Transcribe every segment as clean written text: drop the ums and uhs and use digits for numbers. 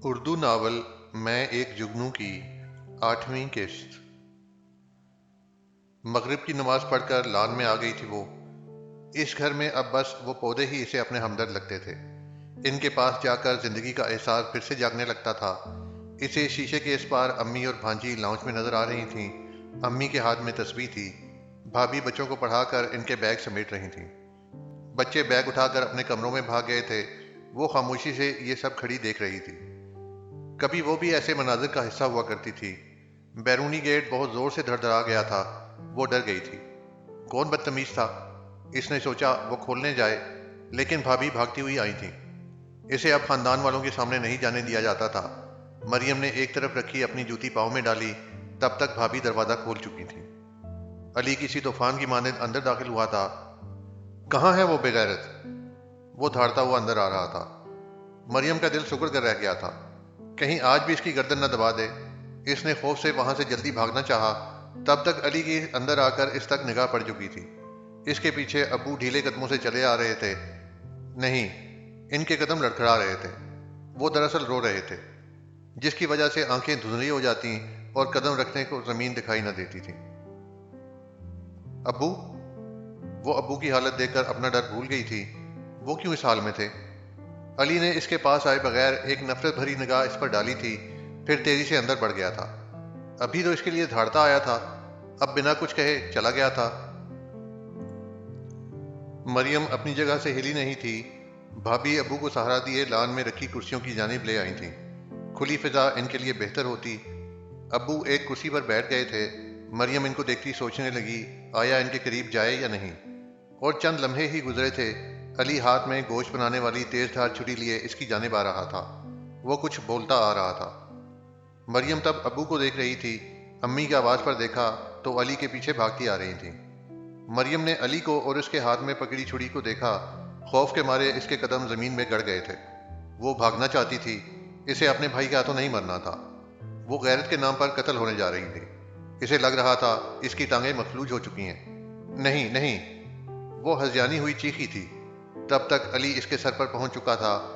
Urdu novel میں ایک جگنو کی 8ویں قسط۔ مغرب کی نماز پڑھ کر لان میں آ گئی تھی وہ۔ اس گھر میں اب بس وہ پودے ہی اسے اپنے ہمدرد لگتے تھے۔ ان کے پاس جا کر زندگی کا احساس پھر سے جاگنے لگتا تھا۔ اسے شیشے کے اس پار امی اور بھانجی لاؤنج میں نظر آ رہی تھیں۔ امی کے ہاتھ میں تسبیح تھی، بھابھی بچوں کو پڑھا کر ان کے بیگ سمیٹ رہی تھیں۔ بچے بیگ اٹھا کر اپنے کمروں میں بھاگ گئے تھے۔ وہ خاموشی سے یہ سب کھڑی دیکھ رہی تھی۔ کبھی وہ بھی ایسے مناظر کا حصہ ہوا کرتی تھی۔ بیرونی گیٹ بہت زور سے دھڑدھڑا گیا تھا۔ وہ ڈر گئی تھی۔ کون بدتمیز تھا؟ اس نے سوچا وہ کھولنے جائے، لیکن بھابھی بھاگتی ہوئی آئی تھیں۔ اسے اب خاندان والوں کے سامنے نہیں جانے دیا جاتا تھا۔ مریم نے ایک طرف رکھی اپنی جوتی پاؤں میں ڈالی، تب تک بھابھی دروازہ کھول چکی تھی۔ علی کسی طوفان کی مانند اندر داخل ہوا تھا۔ کہاں ہے وہ بے غیرت؟ وہ دھاڑتا ہوا اندر آ رہا تھا۔ مریم کا دل سکڑ کر رہ گیا تھا۔ کہیں آج بھی اس کی گردن نہ دبا دے۔ اس نے خوف سے وہاں سے جلدی بھاگنا چاہا، تب تک علی کی اندر آ کر اس تک نگاہ پڑ چکی تھی۔ اس کے پیچھے ابو ڈھیلے قدموں سے چلے آ رہے تھے۔ نہیں، ان کے قدم لڑکھڑا رہے تھے۔ وہ دراصل رو رہے تھے، جس کی وجہ سے آنکھیں دھندلی ہو جاتی اور قدم رکھنے کو زمین دکھائی نہ دیتی تھی۔ ابو؟ وہ ابو کی حالت دیکھ کر اپنا ڈر بھول گئی تھی۔ وہ کیوں اس حال میں تھے؟ علی نے اس کے پاس آئے بغیر ایک نفرت بھری نگاہ اس پر ڈالی تھی، پھر تیزی سے اندر بڑھ گیا تھا۔ ابھی تو اس کے لیے دھاڑتا آیا تھا، اب بنا کچھ کہے چلا گیا تھا۔ مریم اپنی جگہ سے ہلی نہیں تھی۔ بھابھی ابو کو سہارا دیے لان میں رکھی کرسیوں کی جانب لے آئی تھیں۔ کھلی فضا ان کے لیے بہتر ہوتی۔ ابو ایک کرسی پر بیٹھ گئے تھے۔ مریم ان کو دیکھتی سوچنے لگی آیا ان کے قریب جائے یا نہیں۔ اور چند لمحے ہی گزرے تھے، علی ہاتھ میں گوشت بنانے والی تیز دھار چھری لیے اس کی جانب آ رہا تھا۔ وہ کچھ بولتا آ رہا تھا۔ مریم تب ابو کو دیکھ رہی تھی۔ امی کی آواز پر دیکھا تو علی کے پیچھے بھاگتی آ رہی تھی۔ مریم نے علی کو اور اس کے ہاتھ میں پکڑی چھری کو دیکھا۔ خوف کے مارے اس کے قدم زمین میں گڑ گئے تھے۔ وہ بھاگنا چاہتی تھی، اسے اپنے بھائی کے ہاتھوں نہیں مرنا تھا۔ وہ غیرت کے نام پر قتل ہونے جا رہی تھی۔ اسے لگ رہا تھا اس کی ٹانگیں مفلوج ہو چکی ہیں۔ نہیں نہیں، وہ ہذیانی ہوئی چیخی تھی۔ تب تک علی اس کے سر پر پہنچ چکا تھا۔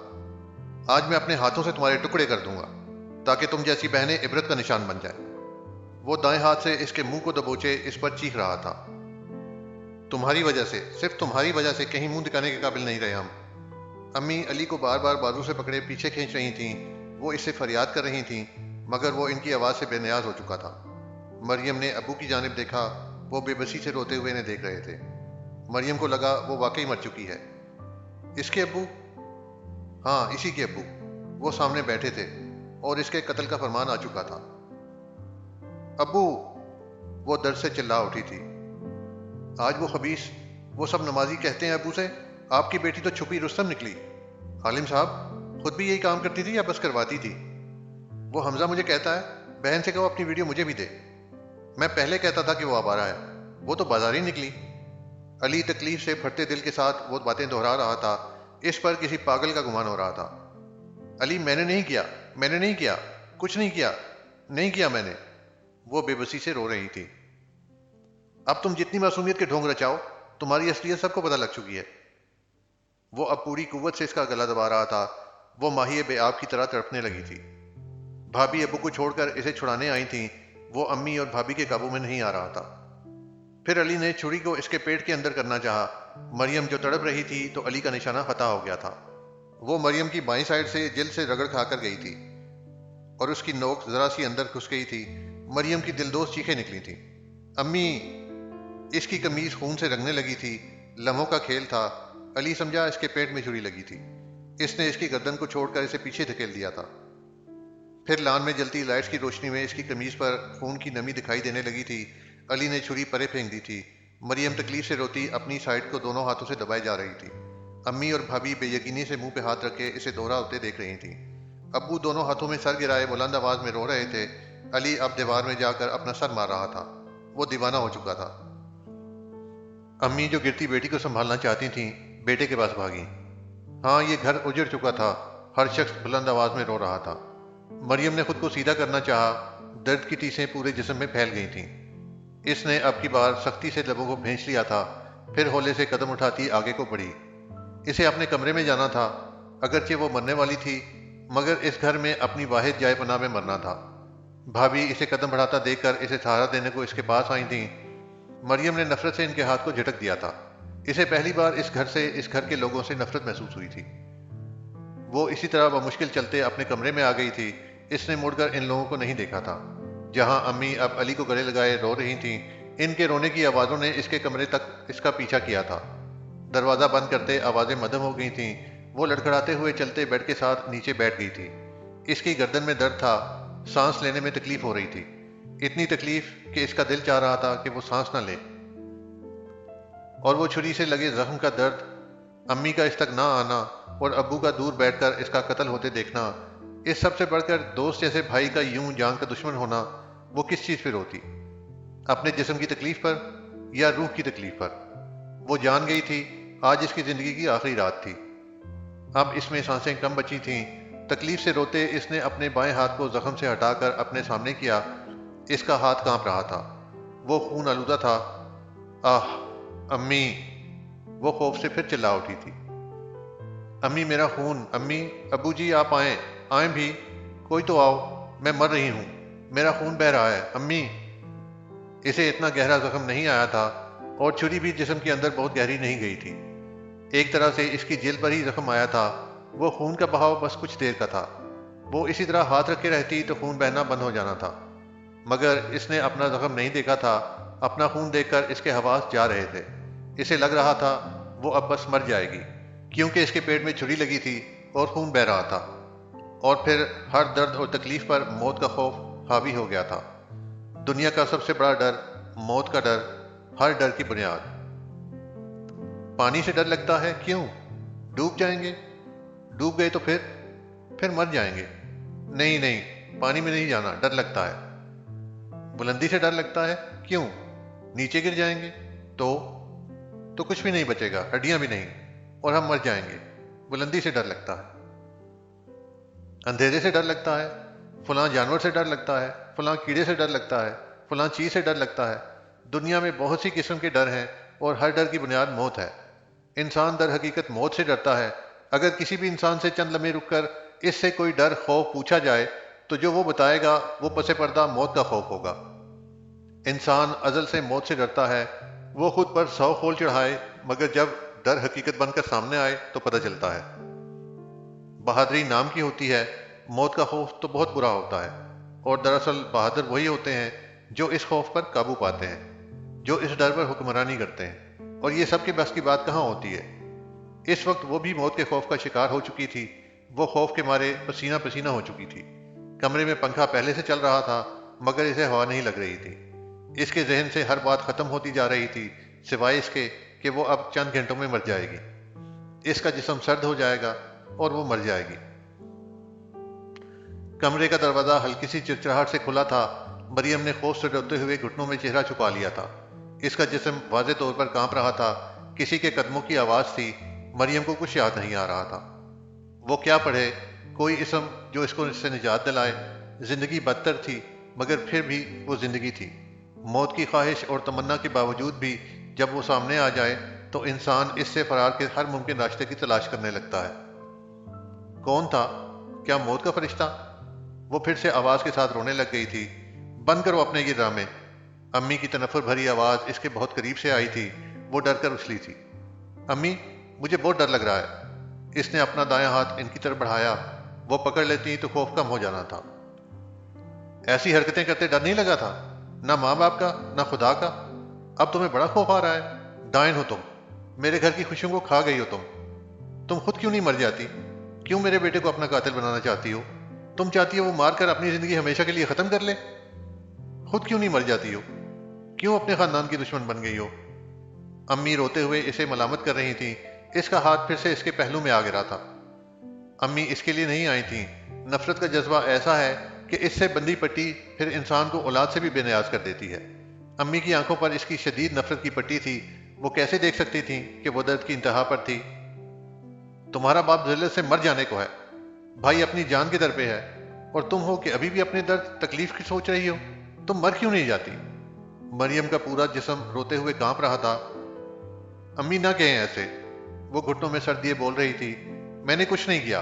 آج میں اپنے ہاتھوں سے تمہارے ٹکڑے کر دوں گا، تاکہ تم جیسی بہنیں عبرت کا نشان بن جائیں۔ وہ دائیں ہاتھ سے اس کے منہ کو دبوچے اس پر چیخ رہا تھا۔ تمہاری وجہ سے، صرف تمہاری وجہ سے کہیں منہ دکھانے کے قابل نہیں رہے ہم۔ امی علی کو بار بار بازو سے پکڑے پیچھے کھینچ رہی تھیں۔ وہ اس سے فریاد کر رہی تھیں، مگر وہ ان کی آواز سے بے نیاز ہو چکا تھا۔ مریم نے ابو کی جانب دیکھا۔ وہ بے بسی سے روتے ہوئے انہیں دیکھ رہے تھے۔ مریم کو لگا وہ واقعی مر چکی ہے۔ اس کے ابو؟ ہاں، اسی کے ابو۔ وہ سامنے بیٹھے تھے اور اس کے قتل کا فرمان آ چکا تھا۔ ابو! وہ درد سے چلا اٹھی تھی۔ آج وہ خبیث، وہ سب نمازی کہتے ہیں ابو سے آپ کی بیٹی تو چھپی رستم نکلی۔ حالم صاحب خود بھی یہی کام کرتی تھی یا بس کرواتی تھی؟ وہ حمزہ مجھے کہتا ہے بہن سے کہو اپنی ویڈیو مجھے بھی دے۔ میں پہلے کہتا تھا کہ وہ آوارہ ہے، وہ تو بازاری نکلی۔ علی تکلیف سے پھٹتے دل کے ساتھ وہ باتیں دہرا رہا تھا۔ اس پر کسی پاگل کا گمان ہو رہا تھا۔ علی میں نے نہیں کیا، میں نے نہیں کیا، کچھ نہیں کیا، نہیں کیا میں نے۔ وہ بے بسی سے رو رہی تھی۔ اب تم جتنی معصومیت کے ڈھونگ رچاؤ، تمہاری اصلیت سب کو پتہ لگ چکی ہے۔ وہ اب پوری قوت سے اس کا گلا دبا رہا تھا۔ وہ ماہی بے آب کی طرح تڑپنے لگی تھی۔ بھابھی ابو کو چھوڑ کر اسے چھڑانے آئی تھیں۔ وہ امی اور بھابھی کے قابو میں نہیں آ رہا تھا۔ پھر علی نے چھری کو اس کے پیٹ کے اندر کرنا چاہا۔ مریم جو تڑپ رہی تھی تو علی کا نشانہ خطا ہو گیا تھا۔ وہ مریم کی بائیں سائڈ سے جلد سے رگڑ کھا کر گئی تھی اور اس کی نوک ذرا سی اندر گھس گئی تھی۔ مریم کی دلدوز چیخیں نکلی تھیں۔ امی! اس کی قمیض خون سے رنگنے لگی تھی۔ لمحوں کا کھیل تھا۔ علی سمجھا اس کے پیٹ میں چھری لگی تھی۔ اس نے اس کی گردن کو چھوڑ کر اسے پیچھے دھکیل دیا تھا۔ پھر لان میں جلتی لائٹس کی روشنی میں اس کی قمیض پر خون کی نمی دکھائی دینے لگی تھی۔ علی نے چھری پرے پھینک دی تھی۔ مریم تکلیف سے روتی اپنی سائڈ کو دونوں ہاتھوں سے دبائے جا رہی تھی۔ امی اور بھابھی بے یقینی سے منہ پہ ہاتھ رکھ کے اسے دوہرا ہوتے دیکھ رہی تھیں۔ ابو دونوں ہاتھوں میں سر گرائے بلند آواز میں رو رہے تھے۔ علی اب دیوار میں جا کر اپنا سر مار رہا تھا۔ وہ دیوانہ ہو چکا تھا۔ امی جو گرتی بیٹی کو سنبھالنا چاہتی تھیں، بیٹے کے پاس بھاگیں۔ ہاں، یہ گھر اجڑ چکا تھا۔ ہر شخص بلند آواز میں رو رہا تھا۔ مریم نے خود کو سیدھا کرنا چاہا۔ درد کی ٹیسیں پورے جسم میں پھیل گئی تھیں۔ اس نے اب کی بار سختی سے لبوں کو بھینچ لیا تھا، پھر ہولے سے قدم اٹھاتی آگے کو بڑھی۔ اسے اپنے کمرے میں جانا تھا۔ اگرچہ وہ مرنے والی تھی، مگر اس گھر میں اپنی واحد جائے پناہ میں مرنا تھا۔ بھابھی اسے قدم بڑھاتا دیکھ کر اسے سہارا دینے کو اس کے پاس آئی تھیں۔ مریم نے نفرت سے ان کے ہاتھ کو جھٹک دیا تھا۔ اسے پہلی بار اس گھر کے لوگوں سے نفرت محسوس ہوئی تھی۔ وہ اسی طرح بمشکل چلتے اپنے کمرے میں آ گئی تھی۔ اس نے مڑ کر ان لوگوں کو نہیں دیکھا تھا۔ جہاں امی اب علی کو گلے لگائے رو رہی تھیں، ان کے رونے کی آوازوں نے اس کے کمرے تک اس کا پیچھا کیا تھا۔ دروازہ بند کرتے آوازیں مدھم ہو گئی تھیں۔ وہ لڑکھڑاتے ہوئے چلتے بیڈ کے ساتھ نیچے بیٹھ گئی تھی۔ اس کی گردن میں درد تھا، سانس لینے میں تکلیف ہو رہی تھی، اتنی تکلیف کہ اس کا دل چاہ رہا تھا کہ وہ سانس نہ لے، اور وہ چھری سے لگے زخم کا درد، امی کا اس تک نہ آنا اور ابو کا دور بیٹھ کر اس کا قتل ہوتے دیکھنا، اس سب سے بڑھ کر دوست جیسے بھائی کا یوں جان کا دشمن ہونا، وہ کس چیز پہ روتی؟ اپنے جسم کی تکلیف پر یا روح کی تکلیف پر؟ وہ جان گئی تھی آج اس کی زندگی کی آخری رات تھی۔ اب اس میں سانسیں کم بچی تھیں۔ تکلیف سے روتے اس نے اپنے بائیں ہاتھ کو زخم سے ہٹا کر اپنے سامنے کیا۔ اس کا ہاتھ کانپ رہا تھا، وہ خون آلودہ تھا۔ آہ امی! وہ خوف سے پھر چلا اٹھی تھی۔ امی میرا خون! امی! ابو جی آپ آئیں، آئیں بھی، کوئی تو آؤ، میں مر رہی ہوں، میرا خون بہہ رہا ہے، امی! اسے اتنا گہرا زخم نہیں آیا تھا اور چھری بھی جسم کے اندر بہت گہری نہیں گئی تھی۔ ایک طرح سے اس کی جلد پر ہی زخم آیا تھا۔ وہ خون کا بہاؤ بس کچھ دیر کا تھا۔ وہ اسی طرح ہاتھ رکھے رہتی تو خون بہنا بند ہو جانا تھا، مگر اس نے اپنا زخم نہیں دیکھا تھا۔ اپنا خون دیکھ کر اس کے حواس جا رہے تھے۔ اسے لگ رہا تھا وہ اب بس مر جائے گی، کیونکہ اس کے پیٹ میں چھری لگی تھی اور خون بہہ رہا تھا، اور پھر ہر درد اور تکلیف پر موت کا خوف حاوی ہو گیا تھا۔ دنیا کا سب سے بڑا ڈر، موت کا ڈر، ہر ڈر کی بنیاد۔ پانی سے ڈر لگتا ہے، کیوں؟ ڈوب جائیں گے؟ ڈوب گئے تو پھر مر جائیں گے۔ نہیں نہیں، پانی میں نہیں جانا، ڈر لگتا ہے۔ بلندی سے ڈر لگتا ہے، کیوں؟ نیچے گر جائیں گے تو کچھ بھی نہیں بچے گا، ہڈیاں بھی نہیں، اور ہم مر جائیں گے۔ بلندی سے ڈر لگتا ہے۔ اندھیرے سے ڈر لگتا ہے، فلاں جانور سے ڈر لگتا ہے، فلاں کیڑے سے ڈر لگتا ہے، فلاں چیز سے ڈر لگتا ہے۔ دنیا میں بہت سی قسم کے ڈر ہیں اور ہر ڈر کی بنیاد موت ہے۔ انسان در حقیقت موت سے ڈرتا ہے۔ اگر کسی بھی انسان سے چند لمحے رک کر اس سے کوئی ڈر خوف پوچھا جائے تو جو وہ بتائے گا وہ پس پردہ موت کا خوف ہوگا۔ انسان ازل سے موت سے ڈرتا ہے۔ وہ خود پر 100 خول چڑھائے، مگر جب ڈر حقیقت بن کر سامنے آئے تو پتہ چلتا ہے۔ بہادری نام کی ہوتی ہے، موت کا خوف تو بہت برا ہوتا ہے، اور دراصل بہادر وہی ہوتے ہیں جو اس خوف پر قابو پاتے ہیں، جو اس ڈر پر حکمرانی کرتے ہیں، اور یہ سب کے بس کی بات کہاں ہوتی ہے۔ اس وقت وہ بھی موت کے خوف کا شکار ہو چکی تھی۔ وہ خوف کے مارے پسینہ پسینہ ہو چکی تھی۔ کمرے میں پنکھا پہلے سے چل رہا تھا، مگر اسے ہوا نہیں لگ رہی تھی۔ اس کے ذہن سے ہر بات ختم ہوتی جا رہی تھی، سوائے اس کے کہ وہ اب چند گھنٹوں میں مر جائے گی۔ اس کا جسم سرد ہو جائے گا اور وہ مر جائے گی۔ کمرے کا دروازہ ہلکی سی چرچراہٹ سے کھلا تھا۔ مریم نے خوف سے ڈرتے ہوئے گھٹنوں میں چہرہ چھپا لیا تھا۔ اس کا جسم واضح طور پر کانپ رہا تھا۔ کسی کے قدموں کی آواز تھی۔ مریم کو کچھ یاد نہیں آ رہا تھا۔ وہ کیا پڑھے؟ کوئی اسم جو اس کو اس سے نجات دلائے۔ زندگی بدتر تھی، مگر پھر بھی وہ زندگی تھی۔ موت کی خواہش اور تمنا کے باوجود بھی جب وہ سامنے آ جائے تو انسان اس سے فرار کے ہر ممکن راستے کی تلاش کرنے لگتا ہے۔ کون تھا؟ کیا موت کا فرشتہ؟ وہ پھر سے آواز کے ساتھ رونے لگ گئی تھی۔ بند کرو اپنے یہ ڈرامے۔ امی کی تنفر بھری آواز اس کے بہت قریب سے آئی تھی۔ وہ ڈر کر اچھلی تھی۔ امی مجھے بہت ڈر لگ رہا ہے۔ اس نے اپنا دایاں ہاتھ ان کی طرف بڑھایا۔ وہ پکڑ لیتی تو خوف کم ہو جانا تھا۔ ایسی حرکتیں کرتے ڈر نہیں لگا تھا؟ نہ ماں باپ کا، نہ خدا کا۔ اب تمہیں بڑا خوف آ رہا ہے؟ ڈائن ہو تم، میرے گھر کی خوشیوں کو کھا گئی ہو تم خود کیوں نہیں مر جاتی؟ کیوں میرے بیٹے کو اپنا قاتل بنانا چاہتی ہو؟ تم چاہتی ہو وہ مار کر اپنی زندگی ہمیشہ کے لیے ختم کر لے؟ خود کیوں نہیں مر جاتی ہو؟ کیوں اپنے خاندان کی دشمن بن گئی ہو؟ امی روتے ہوئے اسے ملامت کر رہی تھیں۔ اس کا ہاتھ پھر سے اس کے پہلو میں آ گرا تھا۔ امی اس کے لیے نہیں آئی تھیں۔ نفرت کا جذبہ ایسا ہے کہ اس سے بندھی پٹی پھر انسان کو اولاد سے بھی بے نیاز کر دیتی ہے۔ امی کی آنکھوں پر اس کی شدید نفرت کی پٹی تھی۔ وہ کیسے دیکھ سکتی تھیں کہ وہ درد کی انتہا پر تھی؟ تمہارا باپ ذلت سے مر جانے کو ہے، بھائی اپنی جان کے در پہ ہے، اور تم ہو کہ ابھی بھی اپنے درد تکلیف کی سوچ رہی ہو۔ تم مر کیوں نہیں جاتی؟ مریم کا پورا جسم روتے ہوئے کانپ رہا تھا۔ امی نہ کہیں ایسے، وہ گھٹنوں میں سر دیے بول رہی تھی۔ میں نے کچھ نہیں کیا،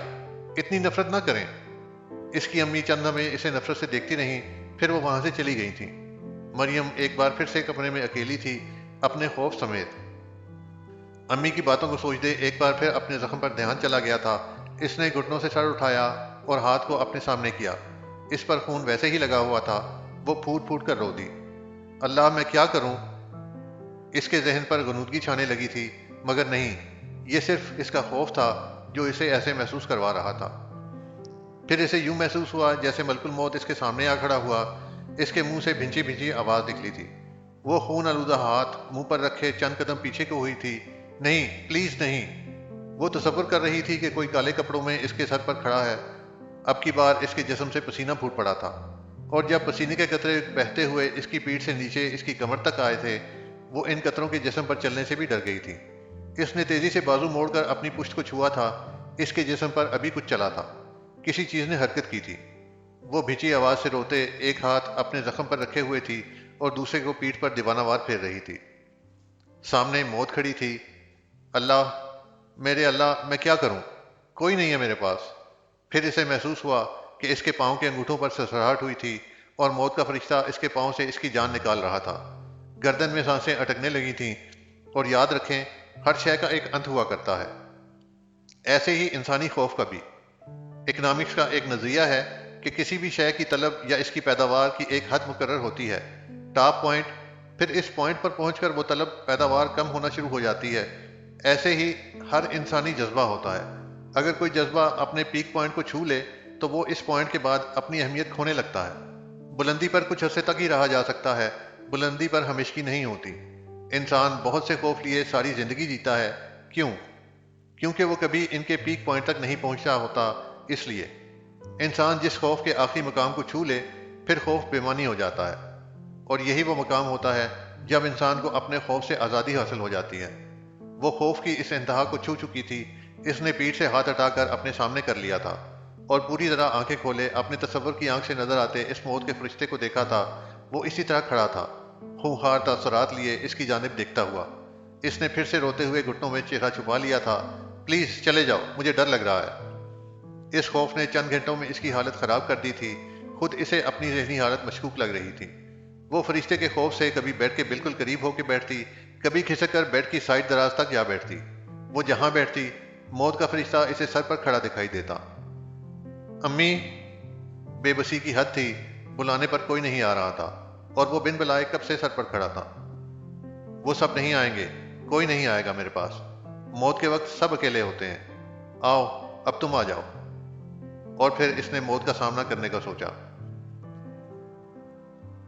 اتنی نفرت نہ کریں۔ اس کی امی چند لمحے اسے نفرت سے دیکھتی رہیں، پھر وہ وہاں سے چلی گئی تھیں۔ مریم ایک بار پھر سے کمرے میں اکیلی تھی، اپنے خوف سمیت۔ امی کی باتوں کو سوچتے ایک بار پھر اپنے زخم پر دھیان چلا گیا تھا۔ اس نے گھٹنوں سے سر اٹھایا اور ہاتھ کو اپنے سامنے کیا۔ اس پر خون ویسے ہی لگا ہوا تھا۔ وہ پھوٹ پھوٹ کر رو دی۔ اللہ، میں کیا کروں؟ اس کے ذہن پر غنودگی چھانے لگی تھی، مگر نہیں، یہ صرف اس کا خوف تھا جو اسے ایسے محسوس کروا رہا تھا۔ پھر اسے یوں محسوس ہوا جیسے ملک الموت اس کے سامنے آ کھڑا ہوا۔ اس کے منہ سے بھنچی بھنچی آواز نکلی تھی۔ وہ خون آلودہ ہاتھ منہ پر رکھے چند قدم پیچھے کو ہوئی تھی۔ نہیں، پلیز نہیں۔ وہ تصور کر رہی تھی کہ کوئی کالے کپڑوں میں اس کے سر پر کھڑا ہے۔ اب کی بار اس کے جسم سے پسینہ پھوٹ پڑا تھا، اور جب پسینے کے قطرے بہتے ہوئے اس کی پیٹھ سے نیچے اس کی کمر تک آئے تھے، وہ ان قطروں کے جسم پر چلنے سے بھی ڈر گئی تھی۔ اس نے تیزی سے بازو موڑ کر اپنی پشت کو چھوا تھا۔ اس کے جسم پر ابھی کچھ چلا تھا، کسی چیز نے حرکت کی تھی۔ وہ بھیچی آواز سے روتے ایک ہاتھ اپنے زخم پر رکھے ہوئے تھی اور دوسرے کو پیٹھ پر دیوانہ وار پھیر رہی تھی۔ سامنے موت کھڑی تھی۔ اللہ، میرے اللہ، میں کیا کروں؟ کوئی نہیں ہے میرے پاس۔ پھر اسے محسوس ہوا کہ اس کے پاؤں کے انگوٹھوں پر سرسراہٹ ہوئی تھی اور موت کا فرشتہ اس کے پاؤں سے اس کی جان نکال رہا تھا۔ گردن میں سانسیں اٹکنے لگی تھیں، اور یاد رکھیں، ہر شے کا ایک انت ہوا کرتا ہے۔ ایسے ہی انسانی خوف کا بھی۔ اکنامکس کا ایک نظریہ ہے کہ کسی بھی شے کی طلب یا اس کی پیداوار کی ایک حد مقرر ہوتی ہے، ٹاپ پوائنٹ، پھر اس پوائنٹ پر پہنچ کر وہ طلب پیداوار کم ہونا شروع ہو جاتی ہے۔ ایسے ہی ہر انسانی جذبہ ہوتا ہے۔ اگر کوئی جذبہ اپنے پیک پوائنٹ کو چھو لے تو وہ اس پوائنٹ کے بعد اپنی اہمیت کھونے لگتا ہے۔ بلندی پر کچھ عرصے تک ہی رہا جا سکتا ہے، بلندی پر ہمیشگی نہیں ہوتی۔ انسان بہت سے خوف لیے ساری زندگی جیتا ہے۔ کیوں؟ کیونکہ وہ کبھی ان کے پیک پوائنٹ تک نہیں پہنچا ہوتا۔ اس لیے انسان جس خوف کے آخری مقام کو چھو لے، پھر خوف بےمانی ہو جاتا ہے، اور یہی وہ مقام ہوتا ہے جب انسان کو اپنے خوف سے آزادی حاصل ہو جاتی ہے۔ وہ خوف کی اس انتہا کو چھو چکی تھی۔ اس نے پیٹھ سے ہاتھ ہٹا کر اپنے سامنے کر لیا تھا، اور پوری طرح آنکھیں کھولے اپنے تصور کی آنکھ سے نظر آتے اس موت کے فرشتے کو دیکھا تھا۔ وہ اسی طرح کھڑا تھا، خونخوار تاثرات لیے اس کی جانب دیکھتا ہوا۔ اس نے پھر سے روتے ہوئے گھٹنوں میں چہرہ چھپا لیا تھا۔ پلیز چلے جاؤ، مجھے ڈر لگ رہا ہے۔ اس خوف نے چند گھنٹوں میں اس کی حالت خراب کر دی تھی۔ خود اسے اپنی ذہنی حالت مشکوک لگ رہی تھی۔ وہ فرشتے کے خوف سے کبھی بیڈ کے بالکل قریب ہو کے بیٹھتی، کبھی کھسک کر بیڈ کی سائڈ دراز تک جا بیٹھتی۔ وہ جہاں بیٹھتی، موت کا فرشتہ اسے سر پر کھڑا دکھائی دیتا۔ امی! بے بسی کی حد تھی، بلانے پر کوئی نہیں آ رہا تھا، اور وہ بن بلائے کب سے سر پر کھڑا تھا۔ وہ سب نہیں آئیں گے، کوئی نہیں آئے گا میرے پاس۔ موت کے وقت سب اکیلے ہوتے ہیں۔ آؤ، اب تم آ جاؤ۔ اور پھر اس نے موت کا سامنا کرنے کا سوچا۔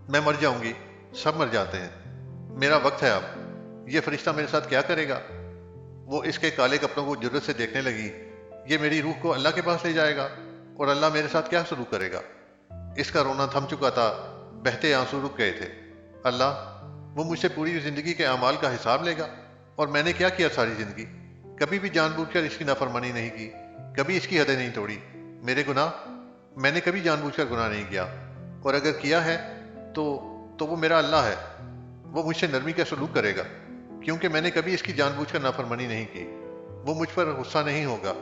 میں مر جاؤں گی، سب مر جاتے ہیں، میرا وقت ہے اب۔ یہ فرشتہ میرے ساتھ کیا کرے گا؟ وہ اس کے کالے کپڑوں کو جرت سے دیکھنے لگی۔ یہ میری روح کو اللہ کے پاس لے جائے گا، اور اللہ میرے ساتھ کیا سلوک کرے گا؟ اس کا رونا تھم چکا تھا، بہتے آنسو رک گئے تھے۔ اللہ، وہ مجھ سے پوری زندگی کے اعمال کا حساب لے گا؟ اور میں نے کیا کیا ساری زندگی؟ کبھی بھی جان بوجھ کر اس کی نافرمانی نہیں کی، کبھی اس کی حدیں نہیں توڑی۔ میرے گناہ؟ میں نے کبھی جان بوجھ کر گناہ نہیں کیا، اور اگر کیا ہے تو وہ میرا اللہ ہے، وہ مجھ سے نرمی کا سلوک کرے گا، کیونکہ میں نے کبھی اس کی جان بوجھ کر نافرمانی نہیں کی۔ وہ مجھ پر غصہ نہیں ہوگا،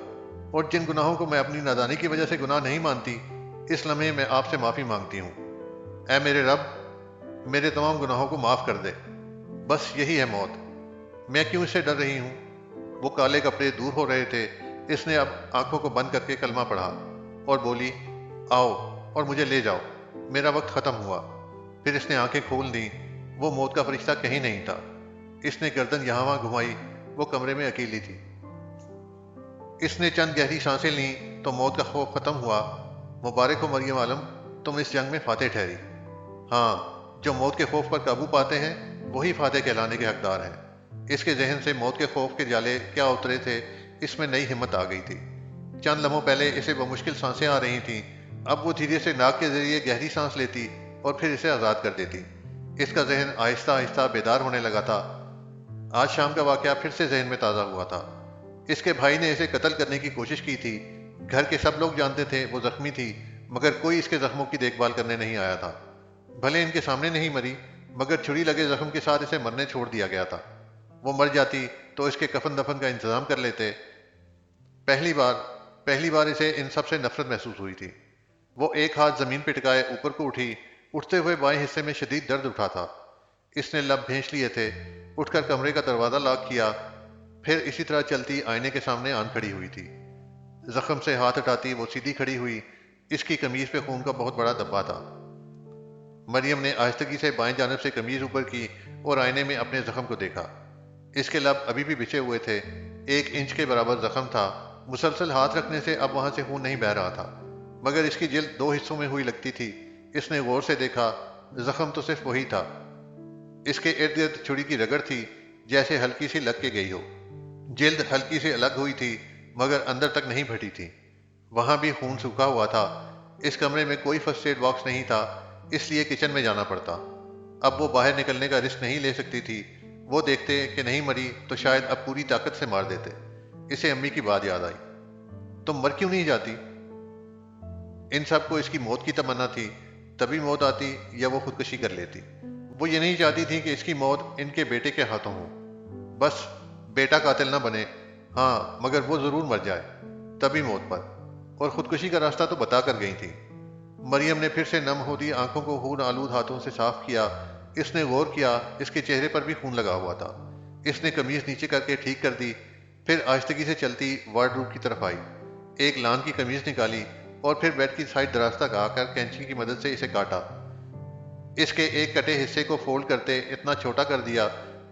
اور جن گناہوں کو میں اپنی نادانی کی وجہ سے گناہ نہیں مانتی، اس لمحے میں آپ سے معافی مانگتی ہوں۔ اے میرے رب، میرے تمام گناہوں کو معاف کر دے۔ بس یہی ہے موت۔ میں کیوں اس سے ڈر رہی ہوں؟ وہ کالے کپڑے دور ہو رہے تھے۔ اس نے اب آنکھوں کو بند کر کے کلمہ پڑھا اور بولی، آؤ اور مجھے لے جاؤ، میرا وقت ختم ہوا۔ پھر اس نے آنکھیں کھول دیں۔ وہ موت کا فرشتہ کہیں نہیں تھا۔ اس نے گردن یہاں وہاں گھمائی، وہ کمرے میں اکیلی تھی۔ اس نے چند گہری سانسیں لیں تو موت کا خوف ختم ہوا۔ مبارک ہو مریم عالم، تم اس جنگ میں فاتح ٹھہری۔ ہاں، جو موت کے خوف پر قابو پاتے ہیں وہی فاتح کہلانے کے حقدار ہیں۔ اس کے ذہن سے موت کے خوف کے جالے کیا اترے تھے، اس میں نئی ہمت آ گئی تھی۔ چند لمحوں پہلے اسے بمشکل سانسیں آ رہی تھیں، اب وہ دھیرے سے ناک کے ذریعے گہری سانس لیتی اور پھر اسے آزاد کر دیتی۔ اس کا ذہن آہستہ آہستہ بیدار ہونے لگا تھا۔ آج شام کا واقعہ پھر سے ذہن میں تازہ ہوا تھا۔ اس کے بھائی نے اسے قتل کرنے کی کوشش کی تھی۔ گھر کے سب لوگ جانتے تھے وہ زخمی تھی، مگر کوئی اس کے زخموں کی دیکھ بھال کرنے نہیں آیا تھا۔ بھلے ان کے سامنے نہیں مری، مگر چھری لگے زخم کے ساتھ اسے مرنے چھوڑ دیا گیا تھا۔ وہ مر جاتی تو اس کے کفن دفن کا انتظام کر لیتے۔ پہلی بار اسے ان سب سے نفرت محسوس ہوئی تھی۔ وہ ایک ہاتھ زمین پہ ٹکائے اوپر کو اٹھی۔ اٹھتے ہوئے بائیں حصے میں شدید درد اٹھا تھا۔ اس نے لب بھینچ لیے تھے۔ اٹھ کر کمرے کا دروازہ لاک کیا، پھر اسی طرح چلتی آئینے کے سامنے آن کھڑی ہوئی تھی۔ زخم سے ہاتھ ہٹاتی وہ سیدھی کھڑی ہوئی۔ اس کی قمیض پہ خون کا بہت بڑا دھبا تھا۔ مریم نے آہستگی سے بائیں جانب سے قمیض اوپر کی اور آئینے میں اپنے زخم کو دیکھا۔ اس کے لب ابھی بھی بچھے ہوئے تھے۔ 1 انچ کے برابر زخم تھا۔ مسلسل ہاتھ رکھنے سے اب وہاں سے خون نہیں بہہ رہا تھا، مگر اس کی جلد 2 حصوں میں ہوئی لگتی تھی۔ اس نے غور سے دیکھا، زخم تو صرف وہی تھا۔ اس کے ارد گرد چھری کی رگڑ تھی، جیسے ہلکی سی لگ کے گئی ہو۔ جلد ہلکی سے الگ ہوئی تھی، مگر اندر تک نہیں پھٹی تھی۔ وہاں بھی خون سوکھا ہوا تھا۔ اس کمرے میں کوئی فرسٹ ایڈ باکس نہیں تھا، اس لیے کچن میں جانا پڑتا۔ اب وہ باہر نکلنے کا رسک نہیں لے سکتی تھی۔ وہ دیکھتے کہ نہیں مری تو شاید اب پوری طاقت سے مار دیتے۔ اسے امی کی بات یاد آئی، تم مر کیوں نہیں جاتی؟ ان سب کو اس کی موت کی تمنا تھی، تبھی موت آتی یا وہ خودکشی کر لیتی۔ وہ یہ نہیں چاہتی تھی کہ اس کی موت ان کے بیٹے کے ہاتھوں ہو۔ بس بیٹا قاتل نہ بنے، ہاں مگر وہ ضرور مر جائے، تبھی موت پر۔ اور خودکشی کا راستہ تو بتا کر گئی تھی۔ مریم نے پھر سے نم ہودی آنکھوں کو خون آلود ہاتھوں سے صاف کیا۔ اس نے غور کیا، اس کے چہرے پر بھی خون لگا ہوا تھا۔ اس نے قمیض نیچے کر کے ٹھیک کر دی، پھر آہستگی سے چلتی وارڈروب کی طرف آئی۔ ایک لان کی قمیض نکالی اور پھر بیڈ کی سائڈ دراز تک آ کر کینچی کی مدد سے اسے کاٹا۔ اس کے ایک کٹے حصے کو فولڈ کرتے اتنا چھوٹا کر دیا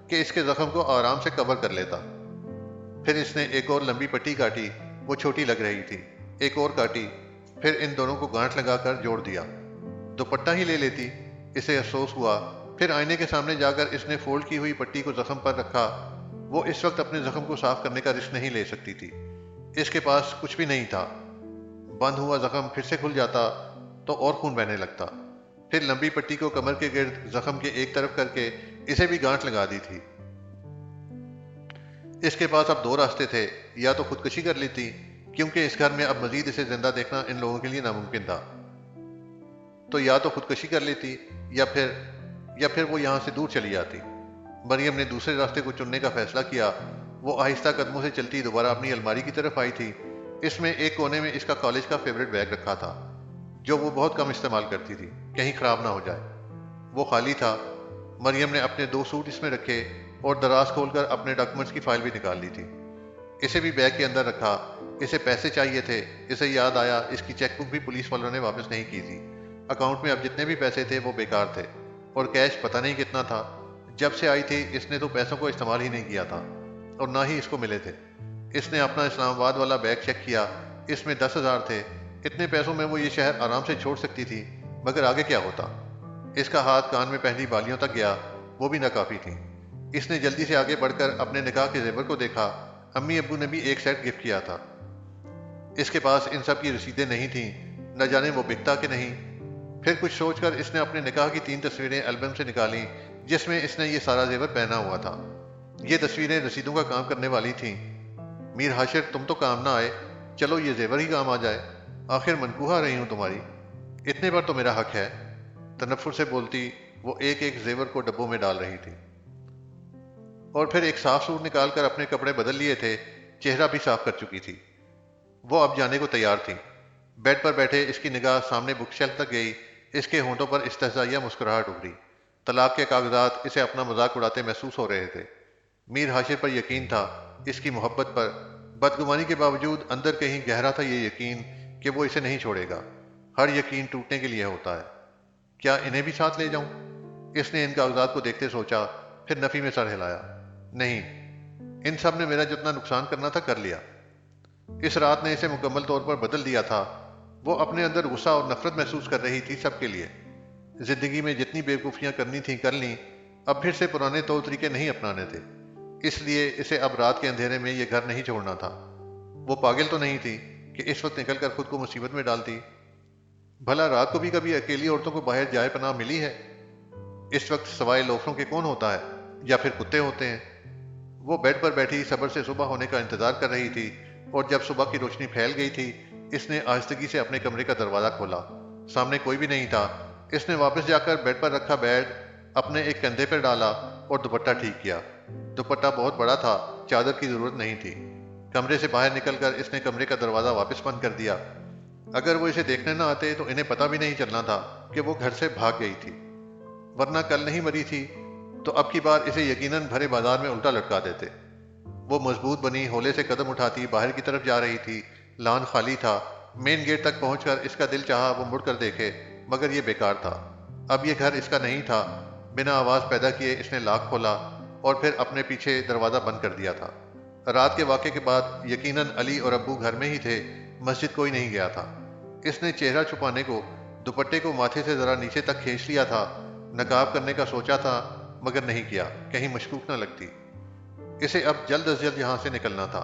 کہ اس کے زخم کو آرام سے کور کر لیتا۔ پھر اس نے ایک اور لمبی پٹی کاٹی، وہ چھوٹی لگ رہی تھی۔ ایک اور کاٹی، پھر ان دونوں کو گانٹھ لگا کر جوڑ دیا۔ دوپٹہ ہی لے لیتی، اسے افسوس ہوا۔ پھر آئینے کے سامنے جا کر اس نے فولڈ کی ہوئی پٹی کو زخم پر رکھا۔ وہ اس وقت اپنے زخم کو صاف کرنے کا رسک نہیں لے سکتی تھی۔ اس کے پاس کچھ بھی نہیں تھا۔ بند ہوا زخم پھر سے کھل جاتا تو اور خون بہنے لگتا۔ پھر لمبی پٹی کو کمر کے گرد زخم کے ایک طرف کر کے اسے بھی گانٹھ لگا دی تھی۔ اس کے پاس اب 2 راستے تھے، یا تو خودکشی کر لیتی، کیونکہ اس گھر میں اب مزید اسے زندہ دیکھنا ان لوگوں کے لیے ناممکن تھا۔ تو یا تو خودکشی کر لیتی یا پھر وہ یہاں سے دور چلی جاتی۔ مریم نے دوسرے راستے کو چننے کا فیصلہ کیا۔ وہ آہستہ قدموں سے چلتی دوبارہ اپنی الماری کی طرف آئی تھی۔ اس میں ایک کونے میں اس کا کالج کا فیورٹ بیگ رکھا تھا، جو وہ بہت کم استعمال کرتی تھی، کہیں خراب نہ ہو جائے۔ وہ خالی تھا۔ مریم نے اپنے 2 سوٹ اس میں رکھے اور دراز کھول کر اپنے ڈاکومنٹس کی فائل بھی نکال لی تھی۔ اسے بھی بیگ کے اندر رکھا۔ اسے پیسے چاہیے تھے۔ اسے یاد آیا اس کی چیک بک بھی پولیس والوں نے واپس نہیں کی تھی۔ اکاؤنٹ میں اب جتنے بھی پیسے تھے وہ بیکار تھے، اور کیش پتہ نہیں کتنا تھا۔ جب سے آئی تھی اس نے تو پیسوں کو استعمال ہی نہیں کیا تھا، اور نہ ہی اس کو ملے تھے۔ اس نے اپنا اسلام آباد والا بیگ چیک کیا، اس میں 10,000 تھے۔ اتنے پیسوں میں وہ یہ شہر آرام سے چھوڑ سکتی تھی، مگر آگے کیا ہوتا؟ اس کا ہاتھ کان میں پہنی بالیوں تک گیا، وہ بھی ناکافی تھیں۔ اس نے جلدی سے آگے بڑھ کر اپنے نکاح کے زیور کو دیکھا۔ امی ابو نے بھی ایک سیٹ گفٹ کیا تھا۔ اس کے پاس ان سب کی رسیدیں نہیں تھیں، نہ جانے وہ بکتا کہ نہیں۔ پھر کچھ سوچ کر اس نے اپنے نکاح کی 3 تصویریں البم سے نکالیں، جس میں اس نے یہ سارا زیور پہنا ہوا تھا۔ یہ تصویریں رسیدوں کا کام کرنے والی تھیں۔ میر حاشر تم تو کام نہ آئے، چلو یہ زیور ہی کام آ جائے، آخر منقوہ رہی ہوں تمہاری، اتنے پر تو میرا حق ہے۔ تنفر سے بولتی وہ ایک ایک زیور کو ڈبوں میں ڈال رہی تھی، اور پھر ایک صاف سوٹ نکال کر اپنے کپڑے بدل لیے تھے۔ چہرہ بھی صاف کر چکی تھی۔ وہ اب جانے کو تیار تھی۔ بیڈ پر بیٹھے اس کی نگاہ سامنے بک شیلف تک گئی۔ اس کے ہونٹوں پر استہزائیہ مسکراہٹ ابھری۔ طلاق کے کاغذات اسے اپنا مذاق اڑاتے محسوس ہو رہے تھے۔ میر حاشر پر یقین تھا، اس کی محبت پر۔ بدگمانی کے باوجود اندر کہیں گہرا تھا یہ یقین کہ وہ اسے نہیں چھوڑے گا۔ ہر یقین ٹوٹنے کے لیے ہوتا ہے۔ کیا انہیں بھی ساتھ لے جاؤں؟ اس نے ان کاغذات کو دیکھتے سوچا، پھر نفی میں سر ہلایا۔ نہیں، ان سب نے میرا جتنا نقصان کرنا تھا کر لیا۔ اس رات نے اسے مکمل طور پر بدل دیا تھا۔ وہ اپنے اندر غصہ اور نفرت محسوس کر رہی تھی سب کے لیے۔ زندگی میں جتنی بیوقوفیاں کرنی تھیں کر لیں، اب پھر سے پرانے طور طریقے نہیں اپنانے تھے۔ اس لیے اسے اب رات کے اندھیرے میں یہ گھر نہیں چھوڑنا تھا۔ وہ پاگل تو نہیں تھی کہ اس وقت نکل کر خود کو مصیبت میں ڈالتی۔ بھلا رات کو بھی کبھی اکیلی عورتوں کو باہر جائے پناہ ملی ہے؟ اس وقت سوائے لوفروں کے کون ہوتا ہے، یا پھر کتے ہوتے ہیں؟ وہ بیڈ پر بیٹھی صبر سے صبح ہونے کا انتظار کر رہی تھی، اور جب صبح کی روشنی پھیل گئی تھی اس نے آہستگی سے اپنے کمرے کا دروازہ کھولا۔ سامنے کوئی بھی نہیں تھا۔ اس نے واپس جا کر بیڈ پر رکھا بیگ اپنے ایک کندھے پر ڈالا اور دوپٹہ ٹھیک کیا۔ دوپٹہ بہت بڑا تھا، چادر کی ضرورت نہیں تھی۔ کمرے سے باہر نکل کر اس نے کمرے کا دروازہ واپس بند کر دیا۔ اگر وہ اسے دیکھنے نہ آتے تو انہیں پتہ بھی نہیں چلنا تھا کہ وہ گھر سے بھاگ گئی تھی، ورنہ کل نہیں مری تھی تو اب کی بار اسے یقیناً بھرے بازار میں الٹا لٹکا دیتے۔ وہ مضبوط بنی ہولے سے قدم اٹھاتی باہر کی طرف جا رہی تھی۔ لان خالی تھا۔ مین گیٹ تک پہنچ کر اس کا دل چاہا وہ مڑ کر دیکھے، مگر یہ بیکار تھا۔ اب یہ گھر اس کا نہیں تھا۔ بنا آواز پیدا کیے اس نے لاک کھولا اور پھر اپنے پیچھے دروازہ بند کر دیا تھا۔ رات کے واقعے کے بعد یقیناً علی اور ابو گھر میں ہی تھے، مسجد کوئی نہیں گیا تھا۔ اس نے چہرہ چھپانے کو دوپٹے کو ماتھے سے ذرا نیچے تک کھینچ لیا تھا۔ نقاب کرنے کا سوچا تھا مگر نہیں کیا، کہیں مشکوک نہ لگتی۔ اسے اب جلد از جلد یہاں سے نکلنا تھا۔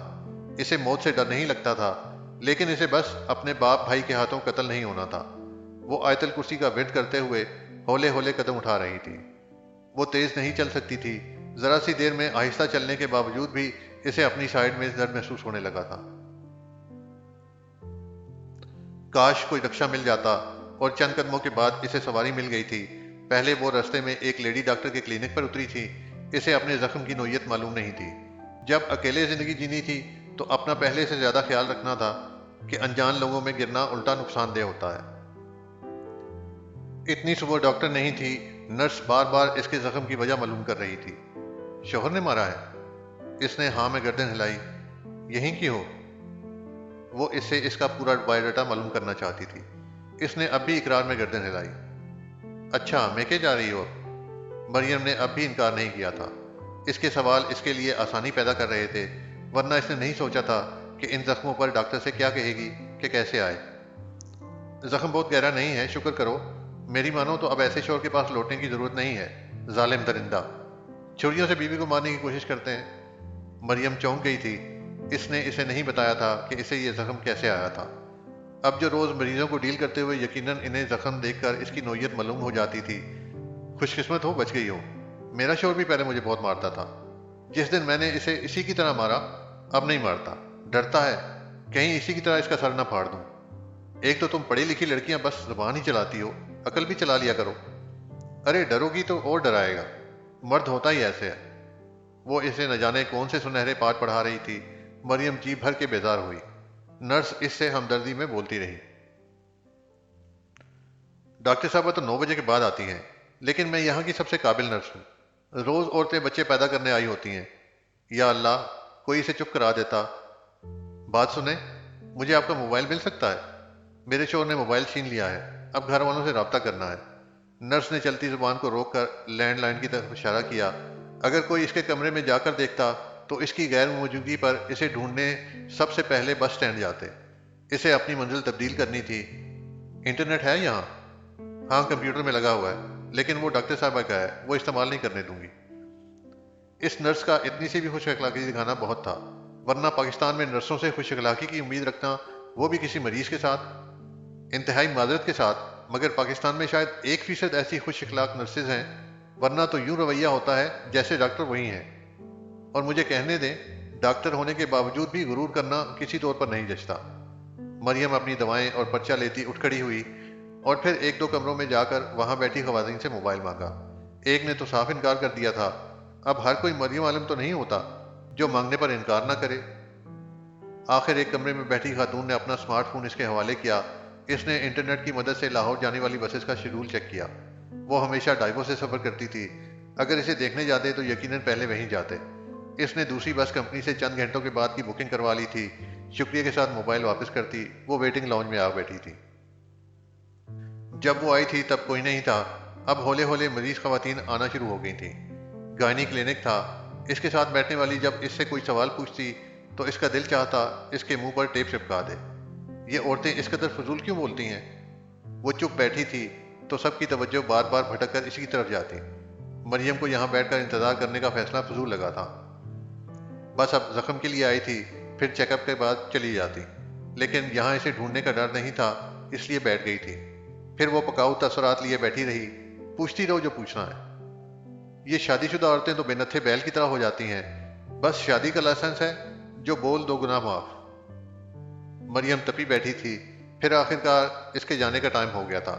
اسے موت سے ڈر نہیں لگتا تھا، لیکن اسے بس اپنے باپ بھائی کے ہاتھوں قتل نہیں ہونا تھا۔ وہ آیت الکرسی کا ورد کرتے ہوئے ہولے ہولے قدم اٹھا رہی تھی۔ وہ تیز نہیں چل سکتی تھی۔ ذرا سی دیر میں آہستہ چلنے کے باوجود بھی اسے اپنی سائیڈ میں درد محسوس ہونے لگا تھا۔ کاش کوئی رکشہ مل جاتا، اور چند قدموں کے بعد اسے سواری مل گئی تھی۔ پہلے وہ رستے میں ایک لیڈی ڈاکٹر کے کلینک پر اتری تھی۔ اسے اپنے زخم کی نوعیت معلوم نہیں تھی۔ جب اکیلے زندگی جینی تھی تو اپنا پہلے سے زیادہ خیال رکھنا تھا کہ انجان لوگوں میں گرنا الٹا نقصان دہ ہوتا ہے۔ اتنی صبح ڈاکٹر نہیں تھی، نرس بار بار اس کے زخم کی وجہ معلوم کر رہی تھی۔ شوہر نے مارا ہے؟ اس نے ہاں میں گردن ہلائی۔ یہیں کی ہو؟ وہ اس سے اس کا پورا بایو ڈاٹا معلوم کرنا چاہتی تھی۔ اس نے اب بھی اقرار میں گردن ہلائی۔ اچھا میکے جا رہی ہو؟ مریم نے اب بھی انکار نہیں کیا تھا۔ اس کے سوال اس کے لیے آسانی پیدا کر رہے تھے، ورنہ اس نے نہیں سوچا تھا کہ ان زخموں پر ڈاکٹر سے کیا کہے گی کہ کیسے آئے۔ زخم بہت گہرا نہیں ہے، شکر کرو۔ میری مانو تو اب ایسے شوہر کے پاس لوٹنے کی ضرورت نہیں ہے۔ ظالم درندہ، چھریوں سے بیوی کو مارنے کی کوشش کرتے ہیں۔ مریم چونک گئی تھی۔ اس نے اسے نہیں بتایا تھا کہ اسے یہ زخم کیسے آیا تھا۔ اب جو روز مریضوں کو ڈیل کرتے ہوئے یقیناً انہیں زخم دیکھ کر اس کی نوعیت معلوم ہو جاتی تھی۔ خوش قسمت ہو بچ گئی ہو۔ میرا شوہر بھی پہلے مجھے بہت مارتا تھا۔ جس دن میں نے اسے اسی کی طرح مارا، اب نہیں مارتا، ڈرتا ہے کہیں اسی کی طرح اس کا سر نہ پھاڑ دوں۔ ایک تو تم پڑھی لکھی لڑکیاں بس زبان ہی چلاتی ہو، عقل بھی چلا لیا کرو۔ ارے ڈرو گی تو اور ڈرائے گا، مرد ہوتا ہی ایسے ہے۔ وہ اسے نہ جانے کون سے سنہرے پاٹ پڑھا رہی تھی۔ مریم جی بھر کے بیزار ہوئی۔ نرس اس سے ہمدردی میں بولتی رہی۔ ڈاکٹر صاحبہ تو 9 بجے کے بعد آتی ہیں، لیکن میں یہاں کی سب سے قابل نرس ہوں۔ روز عورتیں بچے پیدا کرنے آئی ہوتی ہیں۔ یا اللہ، کوئی اسے چپ کرا دیتا۔ بات سنیں، مجھے آپ کا موبائل مل سکتا ہے؟ میرے شوہر نے موبائل چھین لیا ہے، اب گھر والوں سے رابطہ کرنا ہے۔ نرس نے چلتی زبان کو روک کر لینڈ لائن کی طرف اشارہ کیا۔ اگر کوئی اس کے کمرے میں جا کر دیکھتا تو اس کی غیر موجودگی پر اسے ڈھونڈنے سب سے پہلے بس سٹینڈ جاتے۔ اسے اپنی منزل تبدیل کرنی تھی۔ انٹرنیٹ ہے یہاں؟ ہاں کمپیوٹر میں لگا ہوا ہے، لیکن وہ ڈاکٹر صاحبہ کا ہے، وہ استعمال نہیں کرنے دوں گی۔ اس نرس کا اتنی سی بھی خوش اخلاقی دکھانا بہت تھا، ورنہ پاکستان میں نرسوں سے خوش اخلاقی کی امید رکھنا، وہ بھی کسی مریض کے ساتھ، انتہائی معذرت کے ساتھ، مگر پاکستان میں شاید 1% ایسی خوش اخلاق نرسز ہیں، ورنہ تو یوں رویہ ہوتا ہے جیسے ڈاکٹر وہی ہیں۔ اور مجھے کہنے دیں، ڈاکٹر ہونے کے باوجود بھی غرور کرنا کسی طور پر نہیں جچتا۔ مریم اپنی دوائیں اور پرچہ لیتی اٹھ کھڑی ہوئی اور پھر 1-2 کمروں میں جا کر وہاں بیٹھی خواتین سے موبائل مانگا۔ ایک نے تو صاف انکار کر دیا تھا۔ اب ہر کوئی مریم عالم تو نہیں ہوتا جو مانگنے پر انکار نہ کرے۔ آخر ایک کمرے میں بیٹھی خاتون نے اپنا سمارٹ فون اس کے حوالے کیا۔ اس نے انٹرنیٹ کی مدد سے لاہور جانے والی بسز کا شیڈول چیک کیا۔ وہ ہمیشہ ڈائیو سے سفر کرتی تھی۔ اگر اسے دیکھنے جاتے تو یقیناً پہلے وہیں جاتے۔ اس نے دوسری بس کمپنی سے چند گھنٹوں کے بعد کی بکنگ کروا لی تھی۔ شکریہ کے ساتھ موبائل واپس کرتی، وہ ویٹنگ لاؤنج میں آ بیٹھی تھی۔ جب وہ آئی تھی تب کوئی نہیں تھا۔ اب ہولے ہولے مریض خواتین آنا شروع ہو گئی تھیں۔ گائنی کلینک تھا۔ اس کے ساتھ بیٹھنے والی جب اس سے کوئی سوال پوچھتی تو اس کا دل چاہتا اس کے منہ پر ٹیپ چپکا دے۔ یہ عورتیں اس قدر فضول کیوں بولتی ہیں؟ وہ چپ بیٹھی تھی تو سب کی توجہ بار بار بھٹک کر اسی کی طرف جاتی۔ مریم کو یہاں بیٹھ کر انتظار کرنے کا فیصلہ فضول لگا تھا۔ بس اب زخم کے لیے آئی تھی، پھر چیک اپ کے بعد چلی جاتی، لیکن یہاں اسے ڈھونڈنے کا ڈر نہیں تھا، اس لیے بیٹھ گئی تھی۔ پھر وہ پکاؤ تاثرات لیے بیٹھی رہی۔ پوچھتی رہو جو پوچھنا ہے۔ یہ شادی شدہ عورتیں تو بے نتھے بیل کی طرح ہو جاتی ہیں، بس شادی کا لائسنس ہے، جو بول 2 گنا معاف۔ مریم تپی بیٹھی تھی۔ پھر آخرکار اس کے جانے کا ٹائم ہو گیا تھا۔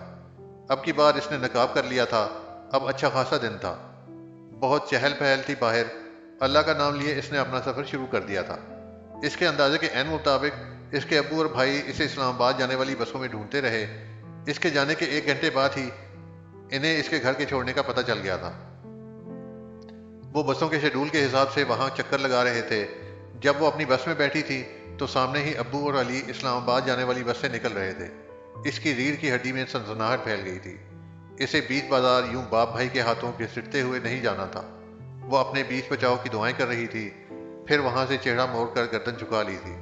اب کی بار اس نے نقاب کر لیا تھا۔ اب اچھا خاصا دن تھا، بہت چہل پہل تھی باہر۔ اللہ کا نام لیے اس نے اپنا سفر شروع کر دیا تھا۔ اس کے اندازے کے عین مطابق اس کے ابو اور بھائی اسے اسلام آباد جانے والی بسوں میں ڈھونڈتے رہے۔ اس کے جانے کے 1 گھنٹے بعد ہی انہیں اس کے گھر کے چھوڑنے کا پتہ چل گیا تھا۔ وہ بسوں کے شیڈول کے حساب سے وہاں چکر لگا رہے تھے۔ جب وہ اپنی بس میں بیٹھی تھی تو سامنے ہی ابو اور علی اسلام آباد جانے والی بس سے نکل رہے تھے۔ اس کی ریڑھ کی ہڈی میں سنسناہٹ پھیل گئی تھی۔ اسے بیچ بازار یوں باپ بھائی کے ہاتھوں گھسٹتے ہوئے نہیں جانا تھا۔ وہ اپنے بیچ بچاؤ کی دعائیں کر رہی تھی، پھر وہاں سے چہرہ موڑ کر گردن جھکا لی تھی۔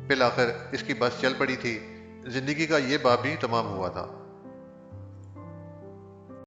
بالآخر اس کی بس چل پڑی تھی۔ زندگی کا یہ باب بھی تمام ہوا تھا۔